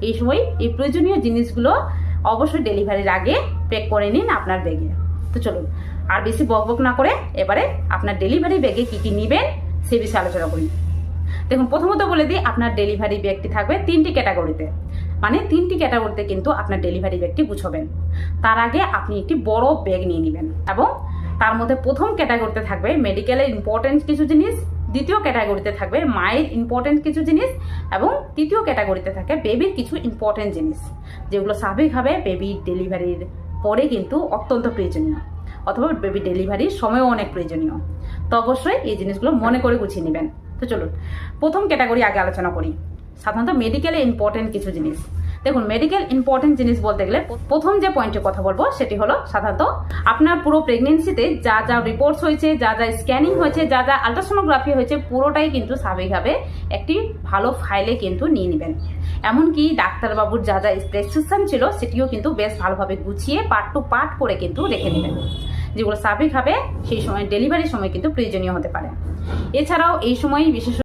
এই সময় এই প্রয়োজনীয় জিনিসগুলো অবশ্যই ডেলিভারির আগে প্যাক করে নিন আপনার ব্যাগে। তো চলুন আর বেশি বকবক না করে এবারে আপনার ডেলিভারি ব্যাগে কি কি নেবেন সে বিষয়ে আলোচনা করি। দেখুন, প্রথমত বলে দিই, আপনার ডেলিভারি ব্যাগটি থাকবে 3টি ক্যাটাগরিতে, মানে 3টি ক্যাটাগরিতে কিন্তু আপনার ডেলিভারি ব্যাগটি গুছাবেন। তার আগে আপনি একটি বড় ব্যাগ নিয়ে নেবেন এবং তার মধ্যে প্রথম ক্যাটাগরিতে থাকবে মেডিকেলের ইম্পর্টেন্ট কিছু জিনিস, দ্বিতীয় ক্যাটাগরিতে থাকবে মায়ের ইম্পর্টেন্ট কিছু জিনিস এবং তৃতীয় ক্যাটাগরিতে থাকে বেবির কিছু ইম্পর্টেন্ট জিনিস, যেগুলো স্বাভাবিকভাবে বেবির ডেলিভারির পরে কিন্তু অত্যন্ত প্রয়োজনীয়, অথবা বেবি ডেলিভারির সময়ও অনেক প্রয়োজনীয়। তো অবশ্যই এই জিনিসগুলো মনে করে গুছিয়ে নেবেন। তো চলুন প্রথম ক্যাটাগরি আগে আলোচনা করি, সাধারণত মেডিকেলে ইম্পর্টেন্ট কিছু জিনিস। দেখুন, মেডিকেল ইম্পর্টেন্ট জিনিস বলতে গেলে প্রথম যে পয়েন্টের কথা বলবো সেটি হলো সাধারণত আপনার পুরো প্রেগনেন্সিতে যা যা রিপোর্টস হয়েছে, যা যা স্ক্যানিং হয়েছে, যা যা আলট্রাসোনোগ্রাফি হয়েছে, পুরোটাই কিন্তু স্বাভাবিকভাবে একটি ভালো ফাইলে কিন্তু নিয়ে নেবেন। এমনকি ডাক্তারবাবুর যা যা প্রেসক্রিপশন ছিল সেটিও কিন্তু বেশ ভালোভাবে গুছিয়ে পার্ট টু পার্ট করে কিন্তু রেখে নেবেন, যেগুলো স্বাভাবিকভাবে সেই সময় ডেলিভারির সময় কিন্তু প্রয়োজনীয় হতে পারে। এছাড়াও এই সময় বিশেষ